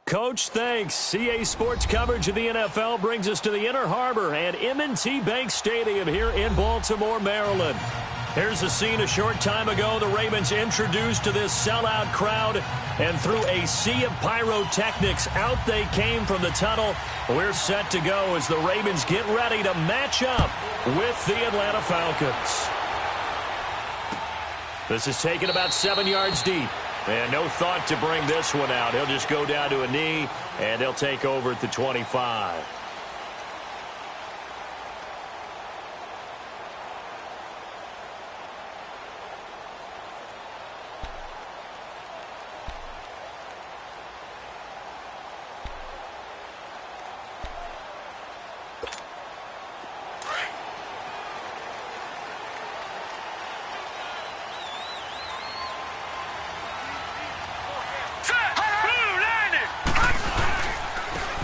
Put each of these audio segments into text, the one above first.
Coach, thanks. CA Sports coverage of the NFL brings us to the Inner Harbor and M&T Bank Stadium here in Baltimore, Maryland. Here's the scene a short time ago. The Ravens introduced to this sellout crowd, and through a sea of pyrotechnics, out they came from the tunnel. We're set to go as the Ravens get ready to match up with the Atlanta Falcons. This is taken about 7 yards deep. And no thought to bring this one out. He'll just go down to a knee, and they'll take over at the 25.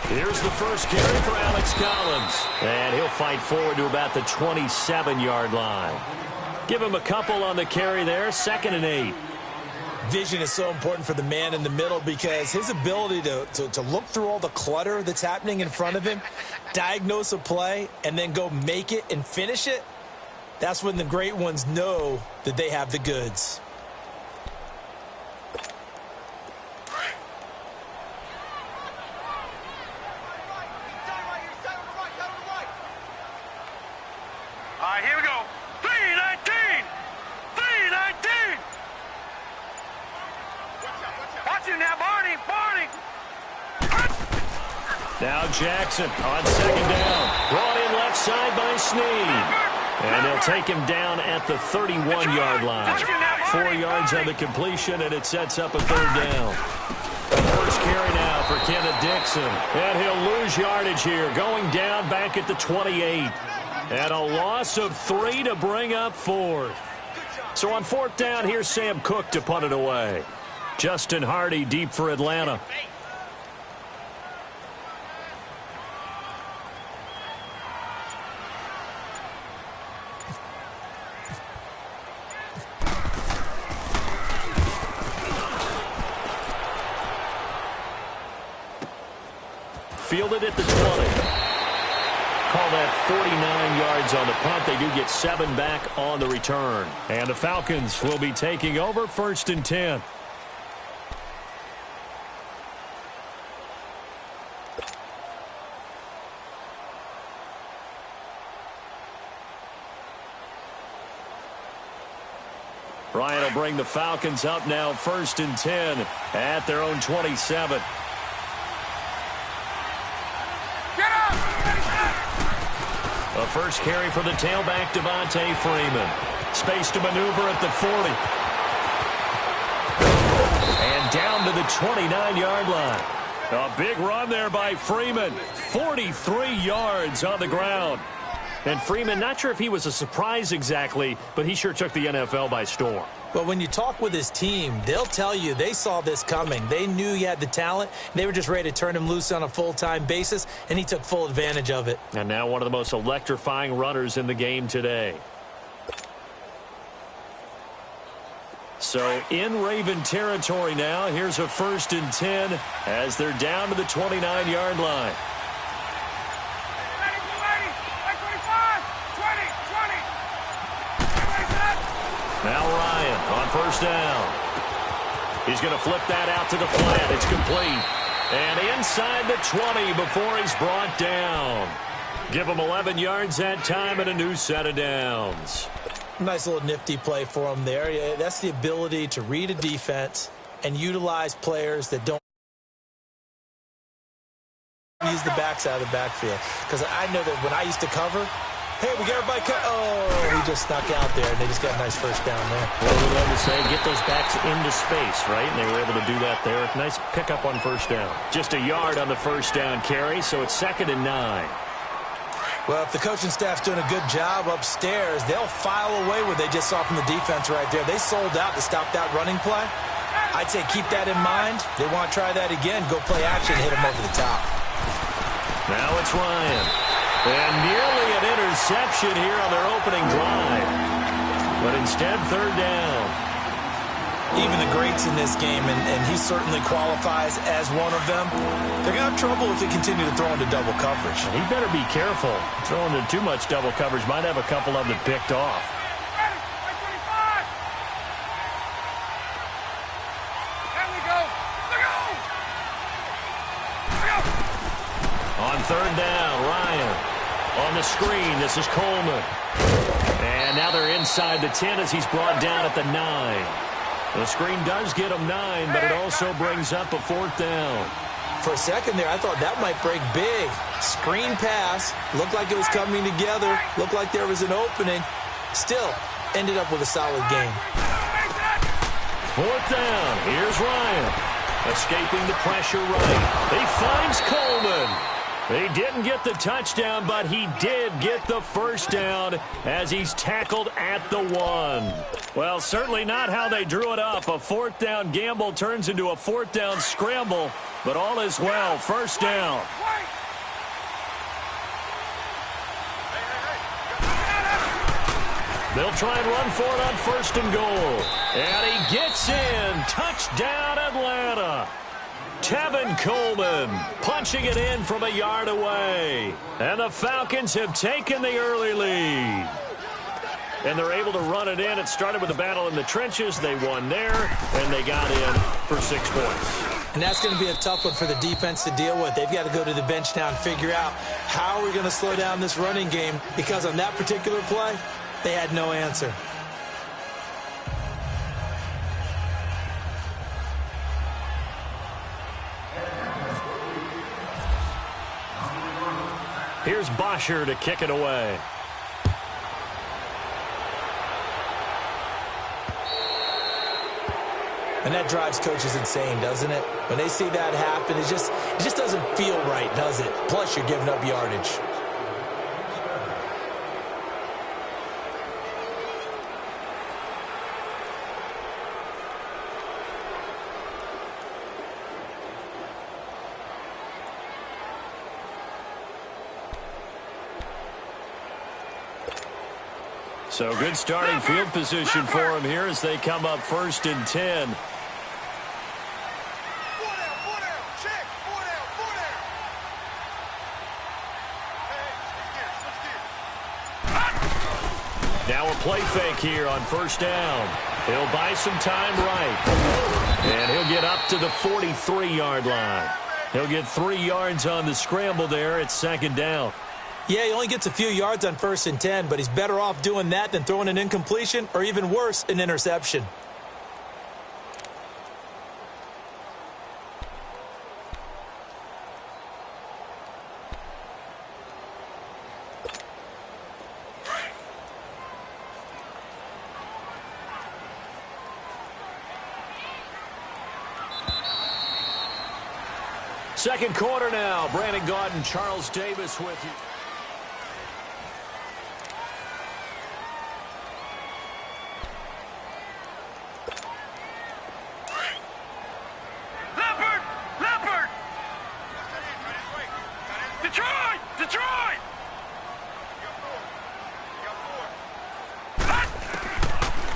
Here's the first carry for Alex Collins. And he'll fight forward to about the 27-yard line. Give him a couple on the carry there, 2nd and 8. Vision is so important for the man in the middle because his ability to look through all the clutter that's happening in front of him, diagnose a play, and then go make it and finish it, that's when the great ones know that they have the goods. Here we go. 319! 319! Watch him now, Barney! Barney! Now Jackson on 2nd down. Brought in left side by Snead. And they'll take him down at the 31-yard line. 4 yards on the completion, and it sets up a 3rd down. The first carry now for Kenneth Dixon. And he'll lose yardage here, going down back at the 28. And a loss of 3 to bring up 4th. So on 4th down, here's Sam Cook to punt it away. Justin Hardy deep for Atlanta. Fielded at the 20. Call that 49 yards on the punt. They do get 7 back on the return. And the Falcons will be taking over 1st and 10. Ryan will bring the Falcons up now 1st and 10 at their own 27. A first carry for the tailback, Devontae Freeman. Space to maneuver at the 40. And down to the 29-yard line. A big run there by Freeman. 43 yards on the ground. And Freeman, not sure if he was a surprise exactly, but he sure took the NFL by storm. Well, when you talk with his team, they'll tell you they saw this coming. They knew he had the talent. They were just ready to turn him loose on a full-time basis, and he took full advantage of it. And now one of the most electrifying runners in the game today. So in Raven territory now, here's a 1st and 10 as they're down to the 29-yard line. Now Ryan on 1st down. He's going to flip that out to the flat. It's complete. And inside the 20 before he's brought down. Give him 11 yards that time and a new set of downs. Nice little nifty play for him there. Yeah, that's the ability to read a defense and utilize players that don't use the backside of the backfield. Because I know that when I used to cover, hey, we got everybody cut. Oh, he just snuck out there, and they just got a nice first down there. Well, we love to say, get those backs into space, right? And they were able to do that there. Nice pickup on 1st down. Just a yard on the 1st down carry, so it's 2nd and 9. Well, if the coaching staff's doing a good job upstairs, they'll file away what they just saw from the defense right there. They sold out to stop that running play. I'd say keep that in mind. They want to try that again, go play action, hit them over the top. Now it's Ryan. And nearly an interception here on their opening drive. But instead, 3rd down. Even the greats in this game, and he certainly qualifies as one of them, they're going to have trouble if they continue to throw into double coverage. He better be careful. Throwing into too much double coverage might have a couple of them picked off. On third down, Ryan. On the screen, this is Coleman. And now they're inside the 10 as he's brought down at the 9. The screen does get him 9, but it also brings up a 4th down. For a second there, I thought that might break big. Screen pass. Looked like it was coming together. Looked like there was an opening. Still, ended up with a solid game. 4th down. Here's Ryan. Escaping the pressure right. He finds Coleman. He didn't get the touchdown, but he did get the first down as he's tackled at the 1. Well, certainly not how they drew it up. A 4th down gamble turns into a 4th down scramble, but all is well. First down. They'll try and run for it on 1st and goal. And he gets in. Touchdown, Atlanta. Tevin Coleman punching it in from a yard away. And the Falcons have taken the early lead. And they're able to run it in. It started with a battle in the trenches. They won there, and they got in for 6 points. And that's going to be a tough one for the defense to deal with. They've got to go to the bench now and figure out how we're going to slow down this running game, because on that particular play, they had no answer. Here's Bosher to kick it away. And that drives coaches insane, doesn't it? When they see that happen, it just doesn't feel right, does it? Plus, you're giving up yardage. So good starting field position for him here as they come up 1st and 10. Now a play fake here on 1st down. He'll buy some time right. And he'll get up to the 43-yard line. He'll get 3 yards on the scramble there at 2nd down. Yeah, he only gets a few yards on 1st and 10, but he's better off doing that than throwing an incompletion or, even worse, an interception. Second quarter now. Brandon Gaudin, Charles Davis with you.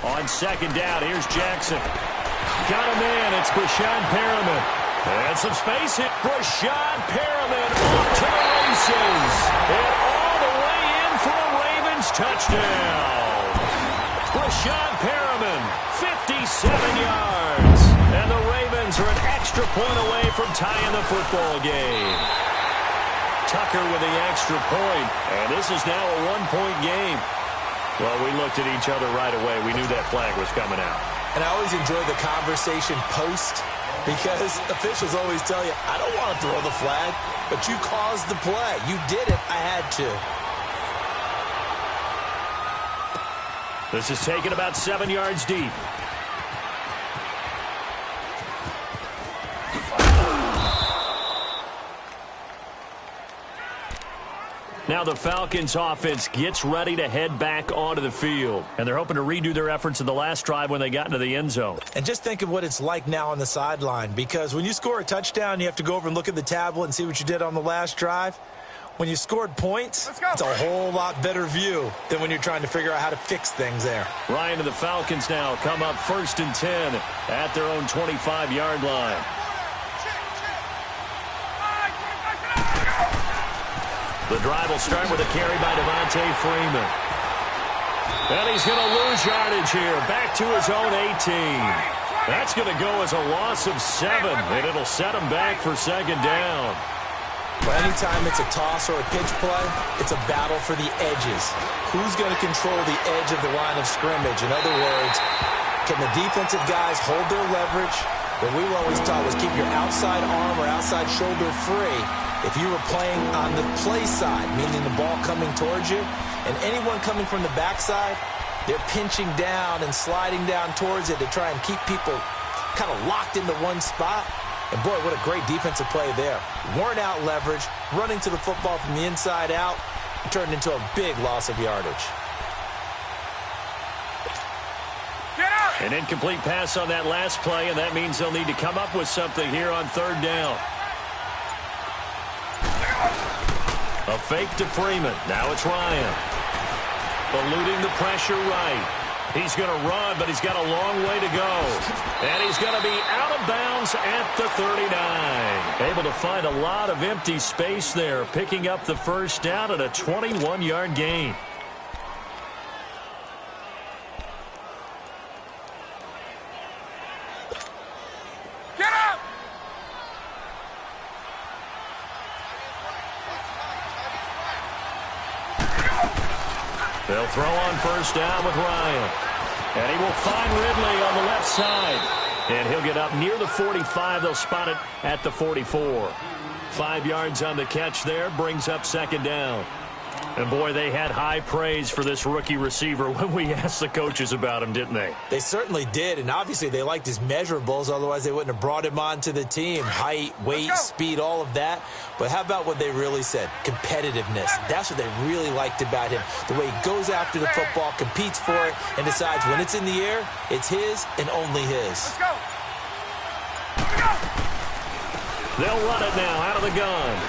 On 2nd down, here's Jackson. Got him in. It's Brashad Perriman. And some space hit. Brashad Perriman off to the races. And all the way in for a Ravens touchdown. Brashad Perriman, 57 yards. And the Ravens are an extra point away from tying the football game. Tucker with the extra point. And this is now a 1-point game. Well, we looked at each other right away. We knew that flag was coming out. And I always enjoy the conversation post, because officials always tell you, I don't want to throw the flag, but you caused the play. You did it. I had to. This is taken about 7 yards deep. Now the Falcons offense gets ready to head back onto the field. And they're hoping to redo their efforts in the last drive when they got into the end zone. And just think of what it's like now on the sideline, because when you score a touchdown, you have to go over and look at the tablet and see what you did on the last drive. When you scored points, it's a whole lot better view than when you're trying to figure out how to fix things there. Ryan and the Falcons now come up 1st and 10 at their own 25-yard line. The drive will start with a carry by Devontae Freeman. And he's going to lose yardage here. Back to his own 18. That's going to go as a loss of 7, and it'll set him back for 2nd down. Well, anytime it's a toss or a pitch play, it's a battle for the edges. Who's going to control the edge of the line of scrimmage? In other words, can the defensive guys hold their leverage? What we were always taught was keep your outside arm or outside shoulder free. If you were playing on the play side, meaning the ball coming towards you, and anyone coming from the backside, they're pinching down and sliding down towards it to try and keep people kind of locked into one spot. And boy, what a great defensive play there. Worn out leverage, running to the football from the inside out, turned into a big loss of yardage. An incomplete pass on that last play, and that means they'll need to come up with something here on 3rd down. A fake to Freeman. Now it's Ryan. Eluding the pressure right. He's going to run, but he's got a long way to go. And he's going to be out of bounds at the 39. Able to find a lot of empty space there, picking up the 1st down at a 21-yard gain. They'll throw on 1st down with Ryan. And he will find Ridley on the left side. And he'll get up near the 45. They'll spot it at the 44. 5 yards on the catch there. Brings up 2nd down. And, boy, they had high praise for this rookie receiver when we asked the coaches about him, didn't they? They certainly did, and obviously they liked his measurables. Otherwise, they wouldn't have brought him onto the team. Height, weight, speed, all of that. But how about what they really said? Competitiveness. That's what they really liked about him. The way he goes after the football, competes for it, and decides when it's in the air, it's his and only his. They'll run it now out of the gun.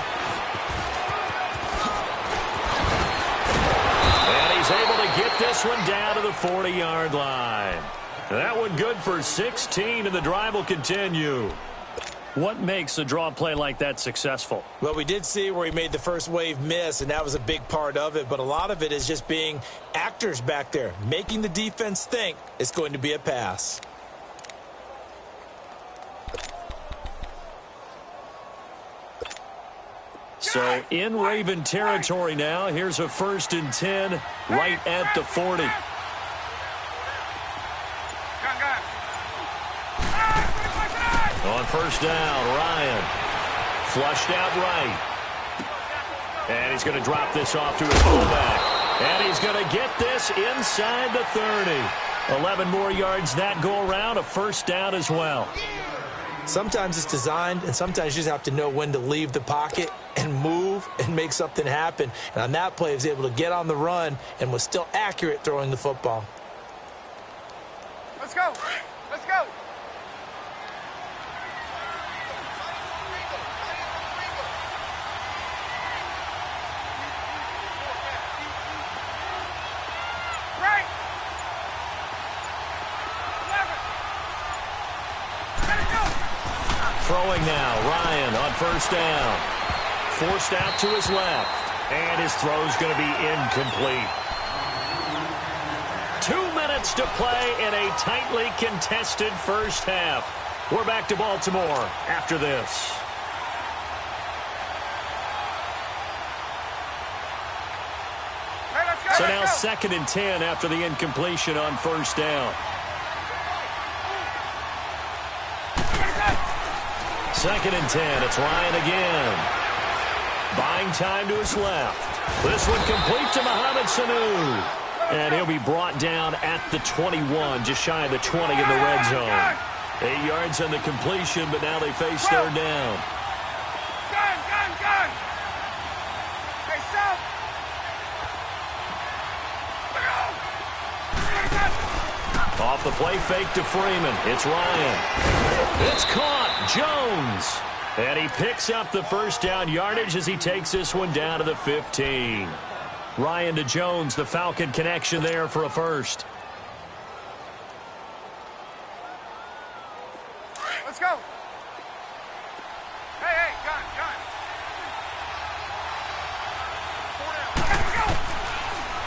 Able to get this one down to the 40-yard line. That one good for 16, and the drive will continue. What makes a draw play like that successful? Well, we did see where he made the first wave miss, and that was a big part of it. But a lot of it is just being actors back there, making the defense think it's going to be a pass. So in Raven territory now. Here's a 1st and 10 right at the 40. On 1st down, Ryan flushed out right. And he's going to drop this off to his fullback. And he's going to get this inside the 30. 11 more yards that go around, a 1st down as well. Sometimes it's designed, and sometimes you just have to know when to leave the pocket and move and make something happen. And on that play, he was able to get on the run and was still accurate throwing the football. Let's go. Let's go. Right. 11. Let it go. Throwing now, Ryan on 1st down. Forced out to his left. And his throw's going to be incomplete. 2 minutes to play in a tightly contested 1st half. We're back to Baltimore after this. Hey, let's go. So now 2nd and 10 after the incompletion on 1st down. 2nd and 10. It's Ryan again. Buying time to his left. This one complete to Mohamed Sanu. And he'll be brought down at the 21, just shy of the 20 in the red zone. 8 yards on the completion, but now they face 3rd down. Gun. Hey, stop. Off the play fake to Freeman. It's Ryan. It's caught. Jones. And he picks up the first down yardage as he takes this one down to the 15. Ryan to Jones, the Falcon connection there for a first. Let's go. Hey, gun. Let's go.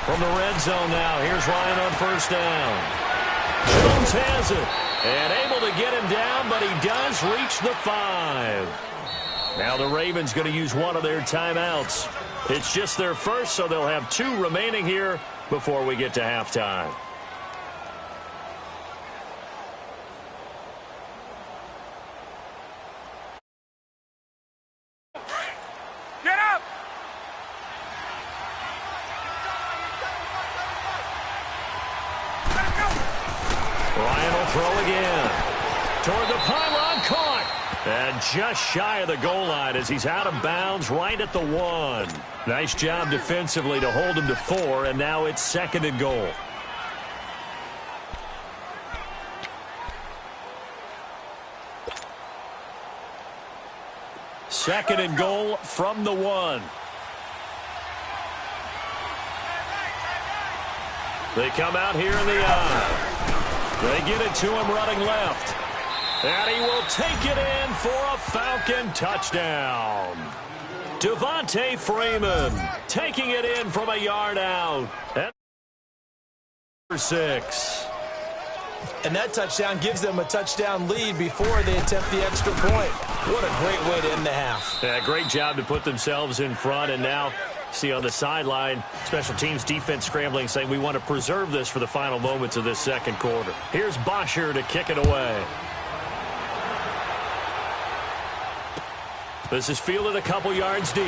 From the red zone now, here's Ryan on first down. Jones has it. And able to get him down, but he does reach the 5. Now the Ravens going to use one of their timeouts. It's just their first, so they'll have 2 remaining here before we get to halftime. Get up. Let's go. Ryan will throw again. Toward the pylon, caught. And just shy of the goal line as he's out of bounds right at the 1. Nice job defensively to hold him to 4, and now it's 2nd and goal. Second and goal from the 1. They come out here in the eye. They get it to him running left. And he will take it in for a Falcon touchdown. Devontae Freeman taking it in from a yard out. And 6. And that touchdown gives them a touchdown lead before they attempt the extra point. What a great way to end the half. Yeah, great job to put themselves in front. And now, see on the sideline, special teams defense scrambling, saying we want to preserve this for the final moments of this second quarter. Here's Bosher to kick it away. This is fielded a couple yards deep.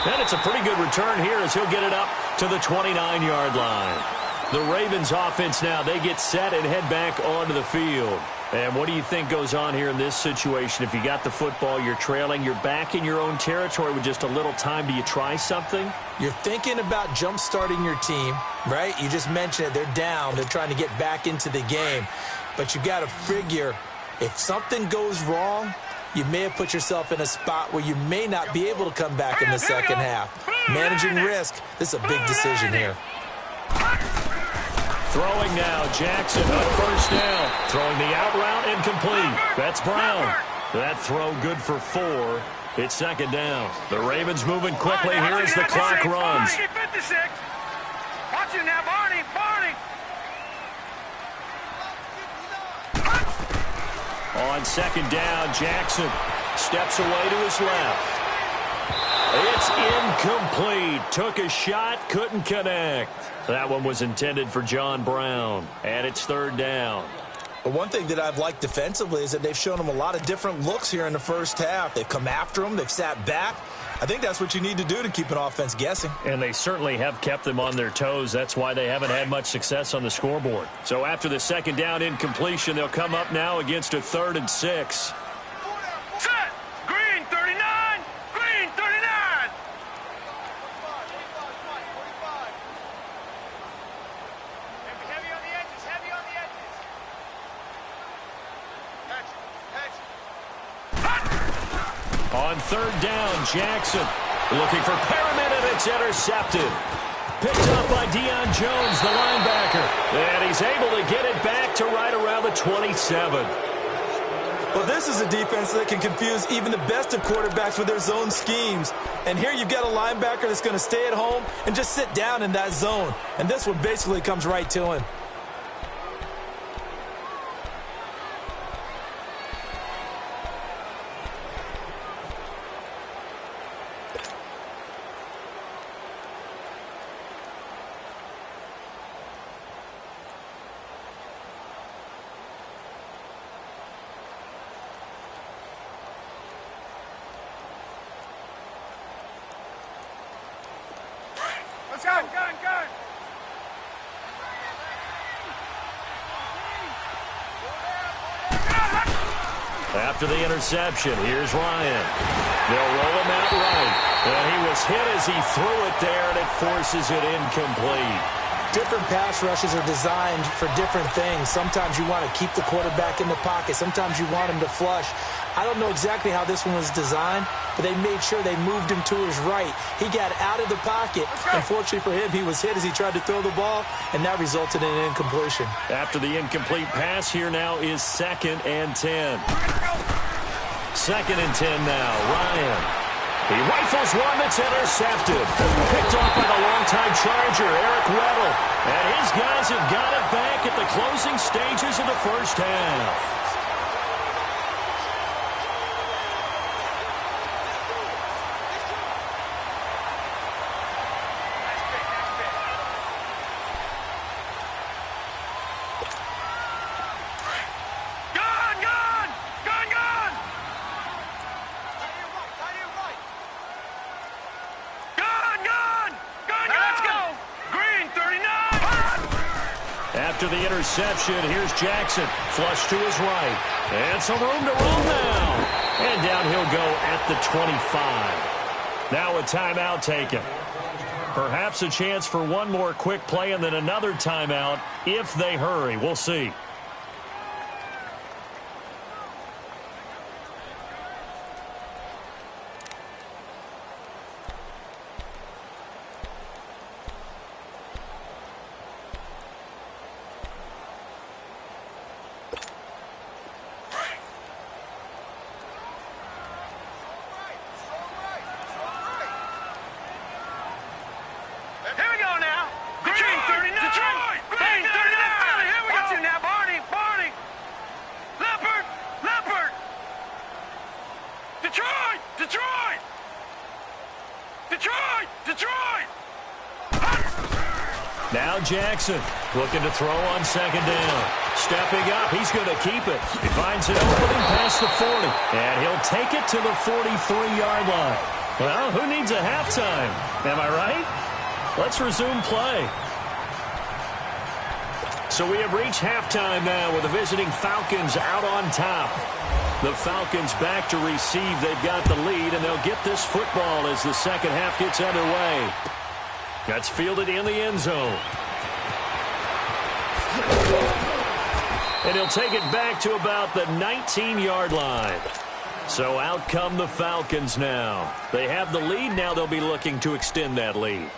And it's a pretty good return here as he'll get it up to the 29-yard line. The Ravens offense now, they get set and head back onto the field. And what do you think goes on here in this situation? If you got the football, you're trailing, you're back in your own territory with just a little time. Do you try something? You're thinking about jump-starting your team, right? You just mentioned it. They're down. They're trying to get back into the game. But you got to figure if something goes wrong, you may have put yourself in a spot where you may not be able to come back in the second half. Managing risk, this is a big decision here. Throwing now, Jackson on first down. Throwing the out route incomplete. That's Brown. That throw good for 4. It's 2nd down. The Ravens moving quickly here as the clock runs. 56. Watch it now, Barney. On 2nd down, Jackson steps away to his left. It's incomplete. Took a shot, couldn't connect. That one was intended for John Brown, and it's 3rd down. But one thing that I've liked defensively is that they've shown him a lot of different looks here in the first half. They've come after him. They've sat back. I think that's what you need to do to keep an offense guessing. And they certainly have kept them on their toes. That's why they haven't had much success on the scoreboard. So after the 2nd down incompletion, they'll come up now against a 3rd and 6. Set. Green 39. Green 39. Heavy on the edges. Heavy on the edges. On 3rd down, Jackson looking for Perriman, and it's intercepted. Picked up by Deion Jones, the linebacker. And he's able to get it back to right around the 27. Well, this is a defense that can confuse even the best of quarterbacks with their zone schemes. And here you've got a linebacker that's going to stay at home and just sit down in that zone. And this one basically comes right to him. Let's go. Gun. After the interception, here's Ryan. They'll roll him out right. And he was hit as he threw it there, and it forces it incomplete. different pass rushes are designed for different things. Sometimes you want to keep the quarterback in the pocket. Sometimes you want him to flush. I don't know exactly how this one was designed, but they made sure they moved him to his right. He got out of the pocket. Unfortunately for him, he was hit as he tried to throw the ball, and that resulted in an incompletion. After the incomplete pass, here now is 2nd and 10. 2nd and 10 now. Ryan. He rifles one that's intercepted. Picked off by the longtime Charger, Eric Weddle. And his guys have got it back at the closing stages of the first half. After the interception, here's Jackson. Flush to his right. And some room to roll now. And down he'll go at the 25. Now a timeout taken. Perhaps a chance for one more quick play and then another timeout if they hurry. We'll see. Now Jackson looking to throw on 2nd down. Stepping up, he's going to keep it. He finds an opening past the 40, and he'll take it to the 43-yard line. Well, who needs a halftime? Am I right? Let's resume play. So we have reached halftime now with the visiting Falcons out on top. The Falcons back to receive. They've got the lead, and they'll get this football as the second half gets underway. That's fielded in the end zone. And he'll take it back to about the 19-yard line. So out come the Falcons now. They have the lead. Now they'll be looking to extend that lead.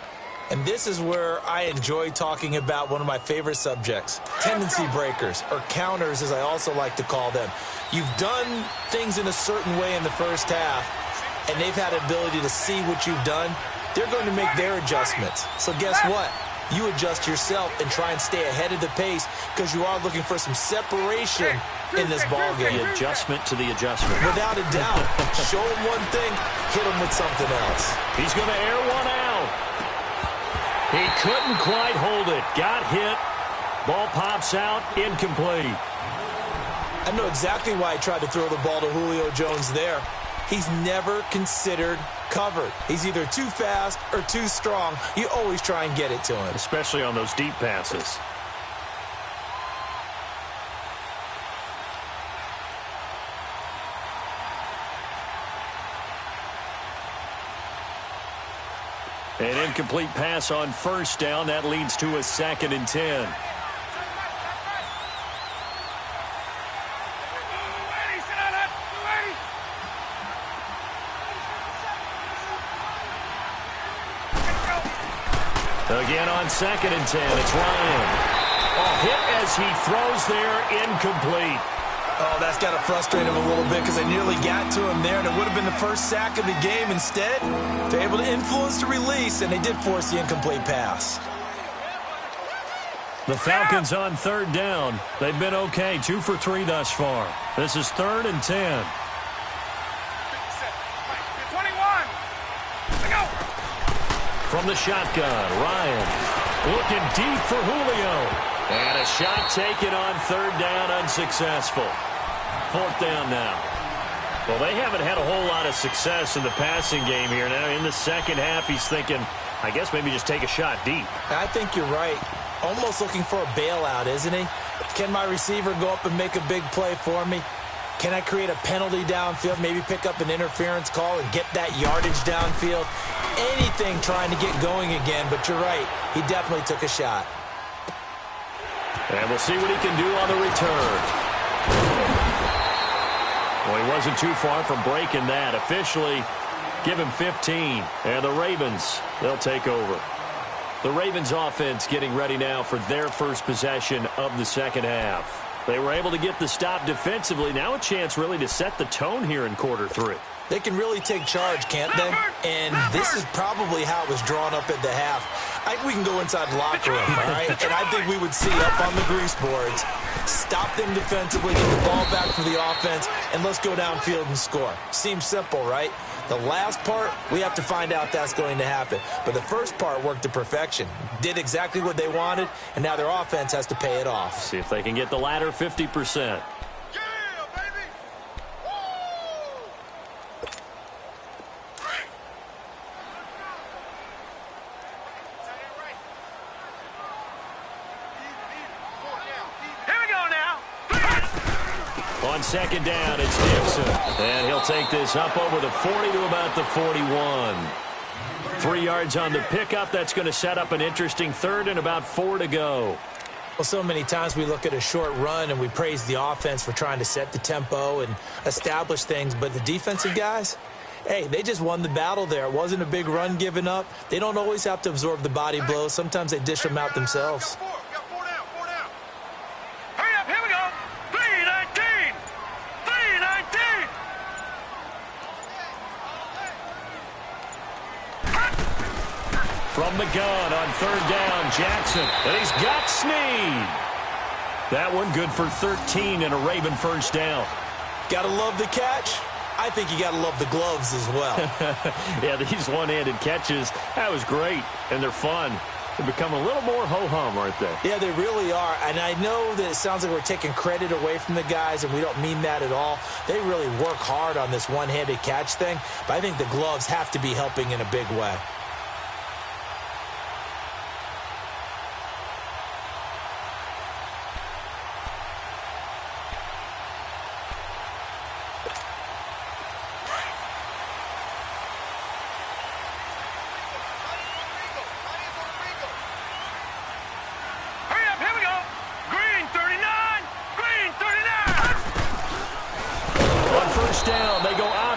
And this is where I enjoy talking about one of my favorite subjects, tendency breakers, or counters as I also like to call them. You've done things in a certain way in the first half, and they've had the ability to see what you've done. They're going to make their adjustments. So guess what? You adjust yourself and try and stay ahead of the pace because you are looking for some separation in this ballgame. The adjustment to the adjustment. Without a doubt. Show him one thing, hit him with something else. He's going to air one out. He couldn't quite hold it. Got hit. Ball pops out. Incomplete. I know exactly why he tried to throw the ball to Julio Jones there. He's never considered covered. He's either too fast or too strong. You always try and get it to him. Especially on those deep passes. An incomplete pass on 1st down. That leads to a 2nd and 10. Again on 2nd and 10, it's Ryan. Oh, hit as he throws there, incomplete. Oh, that's got to frustrate him a little bit because they nearly got to him there, and it would have been the first sack of the game. Instead, they're able to influence the release, and they did force the incomplete pass. The Falcons on 3rd down. They've been okay, 2 for 3 thus far. This is 3rd and 10. From the shotgun, Ryan looking deep for Julio. And a shot taken on 3rd down, unsuccessful. 4th down now. Well, they haven't had a whole lot of success in the passing game here. Now, in the second half, he's thinking, I guess maybe just take a shot deep. I think you're right. Almost looking for a bailout, isn't he? Can my receiver go up and make a big play for me? Can I create a penalty downfield, maybe pick up an interference call and get that yardage downfield? Anything trying to get going again, but you're right. He definitely took a shot. And we'll see what he can do on the return. Well, he wasn't too far from breaking that. Officially, give him 15. And the Ravens, they'll take over. The Ravens offense getting ready now for their first possession of the second half. They were able to get the stop defensively. Now a chance really to set the tone here in quarter three. They can really take charge, can't they? And this is probably how it was drawn up at the half. I think we can go inside the locker room, all right? And I think we would see up on the grease boards, stop them defensively, get the ball back for the offense, and let's go downfield and score. Seems simple, right? The last part, we have to find out that's going to happen. But the first part worked to perfection. Did exactly what they wanted, and now their offense has to pay it off. See if they can get the latter 50%. On second down, it's Dixon. And he'll take this up over the 40 to about the 41. 3 yards on the pickup. That's going to set up an interesting third and about 4 to go. Well, so many times we look at a short run and we praise the offense for trying to set the tempo and establish things. But the defensive guys, hey, they just won the battle there. It wasn't a big run given up. They don't always have to absorb the body blows. Sometimes they dish them out themselves. From the gun on third down, Jackson. And he's got Snead. That one good for 13 and a Raven first down. Gotta love the catch. I think you gotta love the gloves as well. Yeah, these one-handed catches, that was great. And they're fun. They become a little more ho-hum, aren't they? Yeah, they really are. And I know that it sounds like we're taking credit away from the guys, and we don't mean that at all. They really work hard on this one-handed catch thing. But I think the gloves have to be helping in a big way.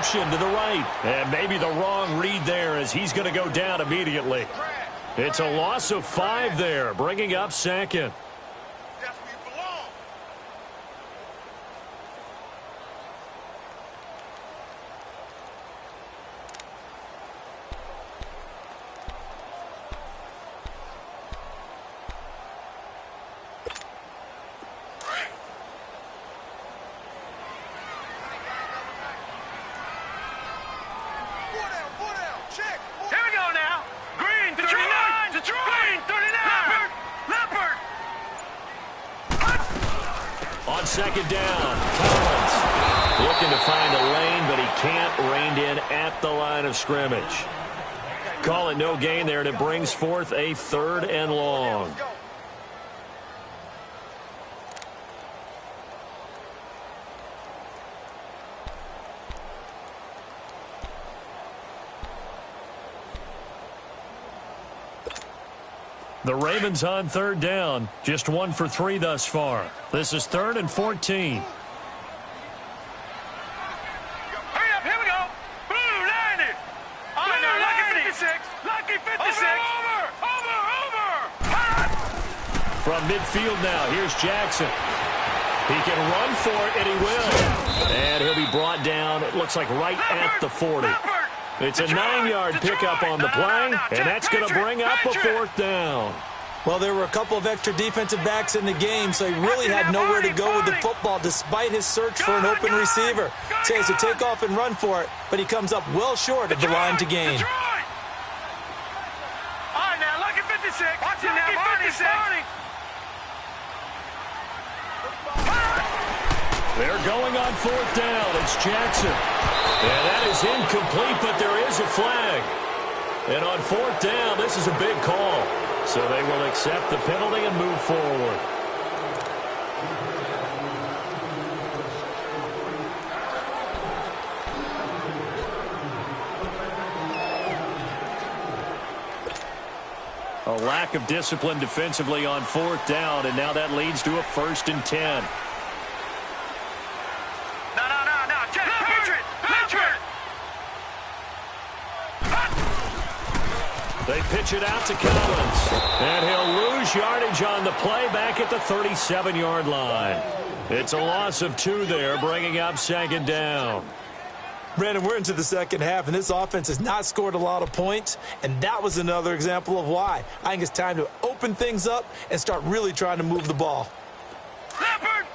To the right, and maybe the wrong read there as he's going to go down immediately. It's a loss of 5 there, bringing up second. Second down, Collins looking to find a lane, but he can't rein in at the line of scrimmage. Call it no gain there, and it brings forth a third and long. The Ravens on third down, just 1 for 3 thus far. This is 3rd and 14. Hurry up, here we go. Blue, landed. Lucky 56. Lucky 56. Over. From midfield now, here's Jackson. He can run for it, and he will. And he'll be brought down, it looks like right at the 40. It's a 9-yard pickup on the play, and that's going to bring up a 4th down. Well, there were a couple of extra defensive backs in the game, so he really had nowhere to go with the football despite his search for an open receiver. So he has to take off and run for it, but he comes up well short of the line to gain. All right, now, lucky 56. Watch it now, 56. They're going on 4th down. It's Jackson. And that is incomplete, but there is a flag. And on 4th down, this is a big call. So they will accept the penalty and move forward. A lack of discipline defensively on 4th down, and now that leads to a 1st and 10. No. Jack, Patriot. They pitch it out to Collins, and he'll lose yardage on the play back at the 37-yard line. It's a loss of 2 there, bringing up 2nd down. Brandon, we're into the second half, and this offense has not scored a lot of points, and that was another example of why. I think it's time to open things up and start really trying to move the ball. Leopard!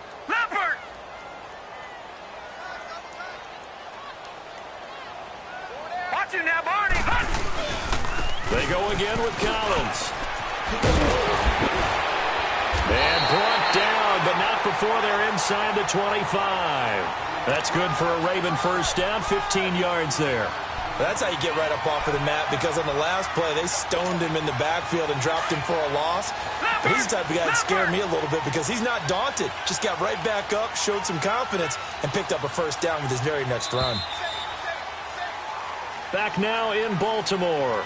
Watch him now, Barney! They go again with Collins. And brought down, but not before they're inside the 25. That's good for a Raven 1st down, 15 yards there. That's how you get right up off of the mat, because on the last play, they stoned him in the backfield and dropped him for a loss. But he's the type of guy that scared me a little bit because he's not daunted. Just got right back up, showed some confidence, and picked up a 1st down with his very next run. Back now in Baltimore.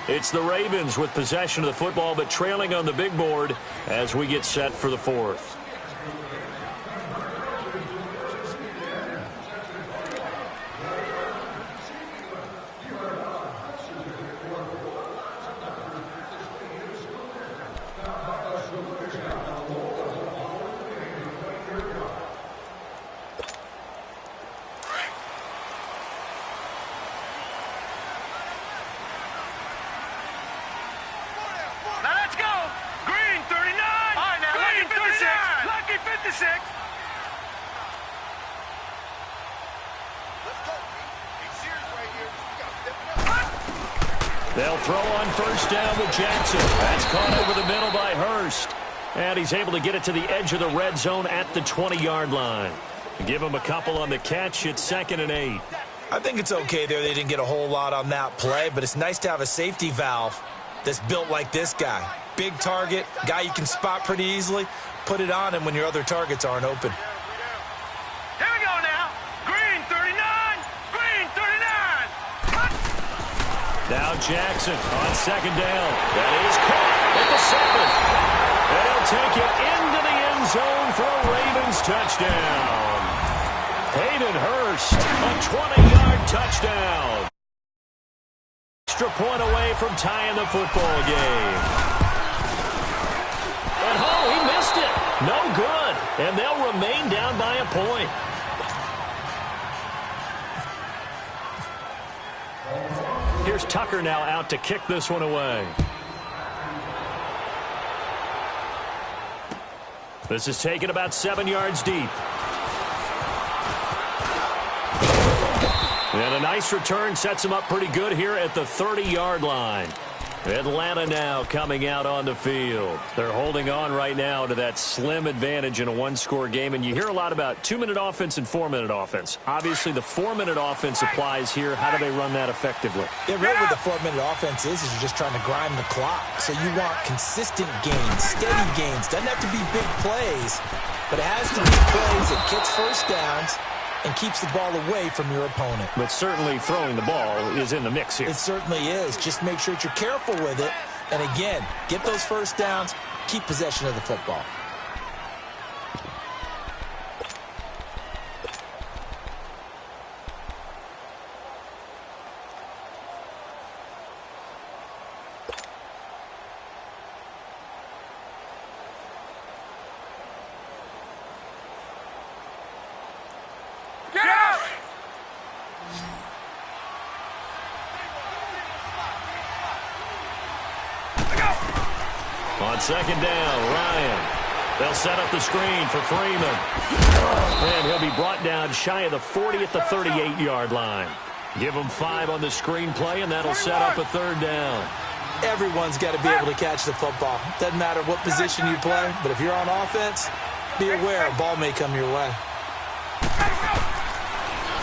It's the Ravens with possession of the football, but trailing on the big board as we get set for the 4th. Now let's go! Green, 39! All right, now, Green, 56! Lucky 56! Let's go. He's serious right here. We got to step it up. They'll throw on 1st down with Jackson. That's caught over the middle by Hurst. And he's able to get it to the edge of the red zone at the 20-yard line. Give him a couple on the catch. It's 2nd and 8. I think it's okay there. They didn't get a whole lot on that play, but it's nice to have a safety valve that's built like this guy. Big target, guy you can spot pretty easily. Put it on him when your other targets aren't open. Here we go now! Green, 39! Green, 39! Now Jackson on 2nd down. That is caught at the 7th. And he'll take it into the end zone for a Ravens touchdown. Hayden Hurst, a 20-yard touchdown. Extra point away from tying the football game. And he missed it. No good. And they'll remain down by a point. Here's Tucker now out to kick this one away. This is taken about 7 yards deep. And a nice return sets him up pretty good here at the 30-yard line. Atlanta now coming out on the field. They're holding on right now to that slim advantage in a one-score game. And you hear a lot about 2-minute offense and 4-minute offense. Obviously, the 4-minute offense applies here. How do they run that effectively? Yeah, really what the 4-minute offense is you're just trying to grind the clock. So you want consistent gains, steady gains. Doesn't have to be big plays, but it has to be plays that gets 1st downs and keeps the ball away from your opponent. But certainly throwing the ball is in the mix here. It certainly is. Just make sure that you're careful with it. And again, get those 1st downs, keep possession of the football. On 2nd down, Ryan. They'll set up the screen for Freeman. And he'll be brought down shy of the 40 at the 38-yard line. Give him 5 on the screen play, and that'll set up a 3rd down. Everyone's got to be able to catch the football. Doesn't matter what position you play, but if you're on offense, be aware a ball may come your way.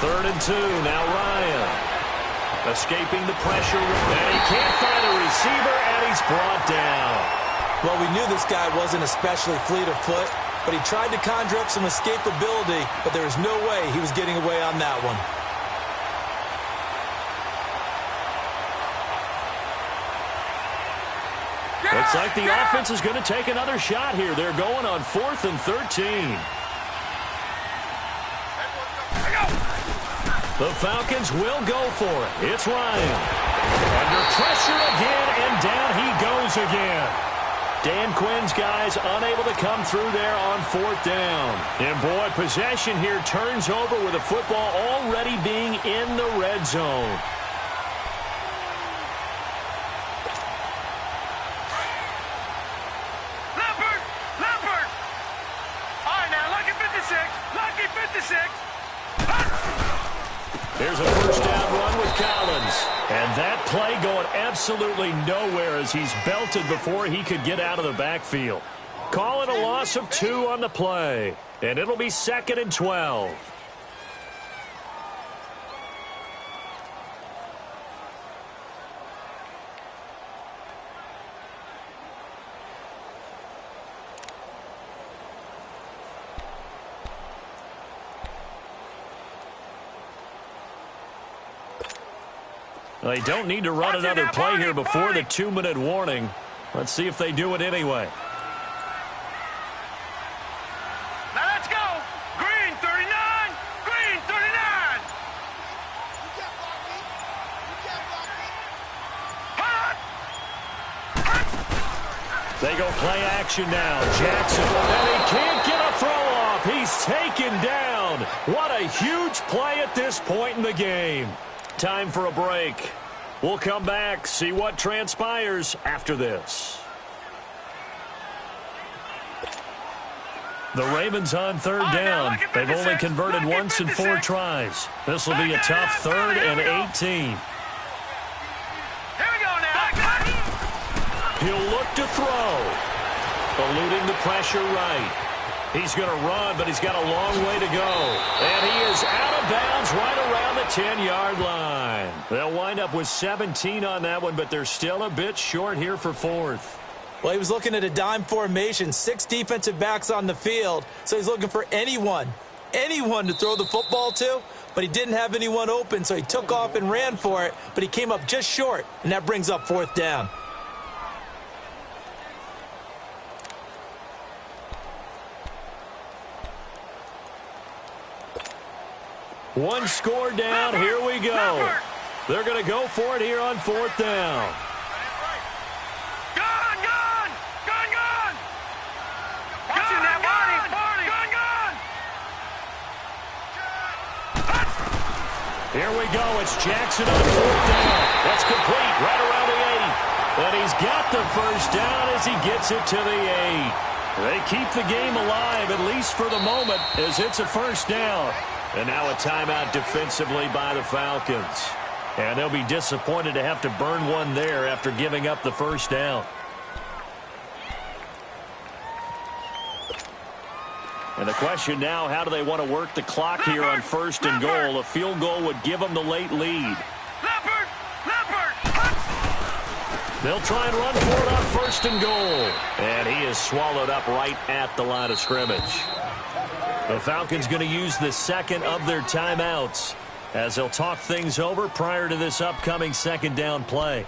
3rd and 2, now Ryan. Escaping the pressure, and he can't find a receiver, and he's brought down. Well, we knew this guy wasn't especially fleet of foot, but he tried to conjure up some escapability, but there was no way he was getting away on that one. Looks like the offense is going to take another shot here. They're going on 4th and 13. The Falcons will go for it. It's Ryan. Under pressure again, and down he goes again. Dan Quinn's guys unable to come through there on 4th down. And boy, possession here turns over with the football already being in the red zone. Here's a first down run with Collins. And that play going absolutely nowhere as he's belted before he could get out of the backfield. Call it a loss of 2 on the play. And it'll be 2nd and 12. They don't need to run another play here before the 2-minute warning. Let's see if they do it anyway. Now let's go. Green 39. Green 39. They go play action now. Jackson. And he can't get a throw off. He's taken down. What a huge play at this point in the game. Time for a break. We'll come back, see what transpires after this. The Ravens on 3rd down. They've only converted once in 4 tries. This will be a tough 3rd and 18. Here we go now. He'll look to throw. Eluding the pressure right. He's going to run, but he's got a long way to go. And he is out of bounds right around the 10-yard line. They'll wind up with 17 on that one, but they're still a bit short here for 4th. Well, he was looking at a dime formation, 6 defensive backs on the field, so he's looking for anyone to throw the football to, but he didn't have anyone open, so he took off and ran for it, but he came up just short, and that brings up 4th down. One score down. Here we go. They're going to go for it here on 4th down. Gone. Watching that Barney. Gone. Here we go. It's Jackson on 4th down. That's complete right around the 8. And he's got the first down as he gets it to the 8. They keep the game alive, at least for the moment, as it's a first down. And now a timeout defensively by the Falcons. And they'll be disappointed to have to burn one there after giving up the first down. And the question now, how do they want to work the clock here on 1st and goal? A field goal would give them the late lead. Leopard. They'll try and run for it on 1st and goal. And he is swallowed up right at the line of scrimmage. The Falcons going to use the 2nd of their timeouts as they'll talk things over prior to this upcoming 2nd down play.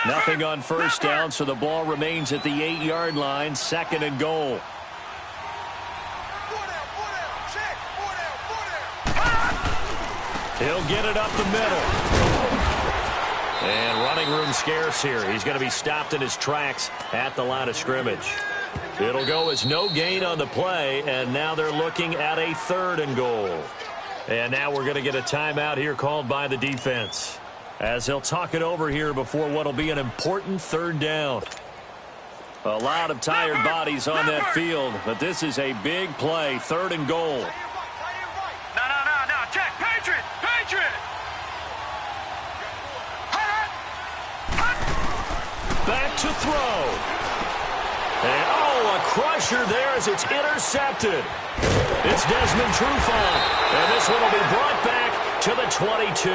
Nothing on 1st down, so the ball remains at the 8-yard line, 2nd and goal. He'll get it up the middle. And running room scarce here. He's going to be stopped in his tracks at the line of scrimmage. It'll go as no gain on the play, and now they're looking at a 3rd and goal. And now we're going to get a timeout here called by the defense as they'll talk it over here before what will be an important 3rd down. A lot of tired bodies on that field, but this is a big play, 3rd and goal. No. Check. Patriot. Back to throw. And, a crusher there as it's intercepted. It's Desmond Trufant. And this one will be brought back to the 22.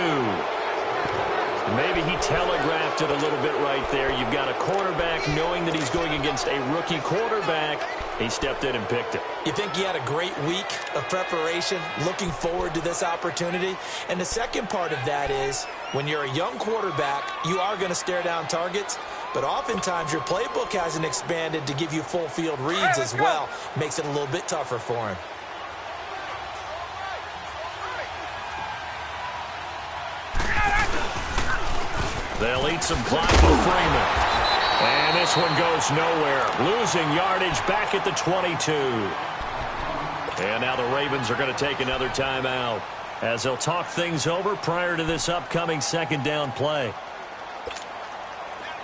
Maybe he telegraphed it a little bit right there. You've got a quarterback knowing that he's going against a rookie quarterback. He stepped in and picked it. You think he had a great week of preparation, looking forward to this opportunity? And the second part of that is, when you're a young quarterback, you are going to stare down targets, but oftentimes your playbook hasn't expanded to give you full field reads as well. Makes it a little bit tougher for him. They'll eat some clock with Freeman. And this one goes nowhere. Losing yardage back at the 22. And now the Ravens are going to take another timeout as they'll talk things over prior to this upcoming second down play.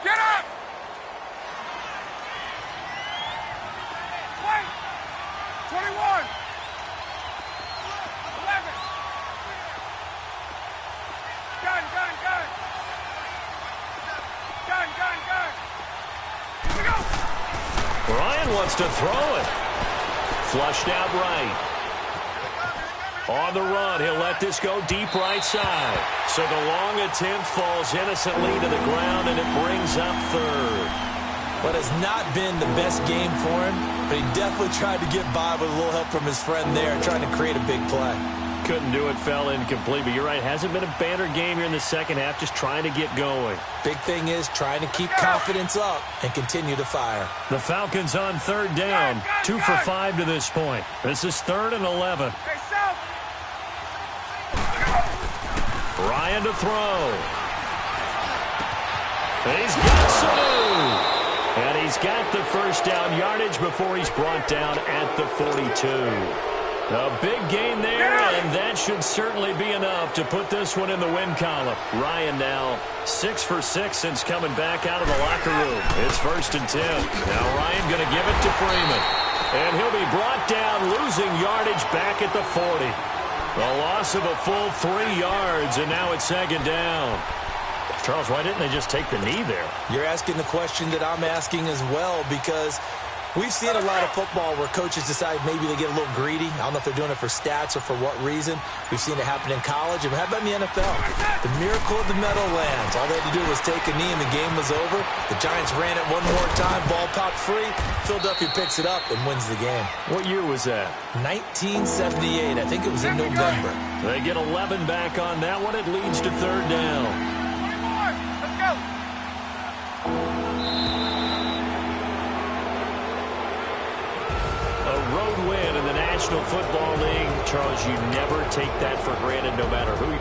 Get up! Wait! 21! 11! Gun! Here we go! Ryan wants to throw it. Flushed out right. On the run, he'll let this go deep right side. So the long attempt falls innocently to the ground, and it brings up third. What has not been the best game for him, but he definitely tried to get by with a little help from his friend there, trying to create a big play. Couldn't do it, fell incomplete, but you're right. Hasn't been a banner game here in the second half, just trying to get going. Big thing is trying to keep confidence up and continue to fire. The Falcons on third down, 2 for 5 to this point. This is 3rd and 11. Hey, South! Ryan to throw. He's got Sanu. And he's got the first down yardage before he's brought down at the 42. A big gain there, and that should certainly be enough to put this one in the win column. Ryan now 6 for 6 since coming back out of the locker room. It's 1st and 10. Now Ryan going to give it to Freeman. And he'll be brought down, losing yardage back at the 40. A loss of a full 3 yards, and now it's 2nd down. Charles, why didn't they just take the knee there? You're asking the question that I'm asking as well, because we've seen a lot of football where coaches decide maybe they get a little greedy. I don't know if they're doing it for stats or for what reason. We've seen it happen in college. And how about in the NFL? The miracle of the Meadowlands. All they had to do was take a knee and the game was over. The Giants ran it one more time. Ball popped free. Philadelphia picks it up and wins the game. What year was that? 1978. I think it was in November. They get 11 back on that one. It leads to 3rd down. 21! Let's go! A road win in the National Football League. Charles, you never take that for granted no matter who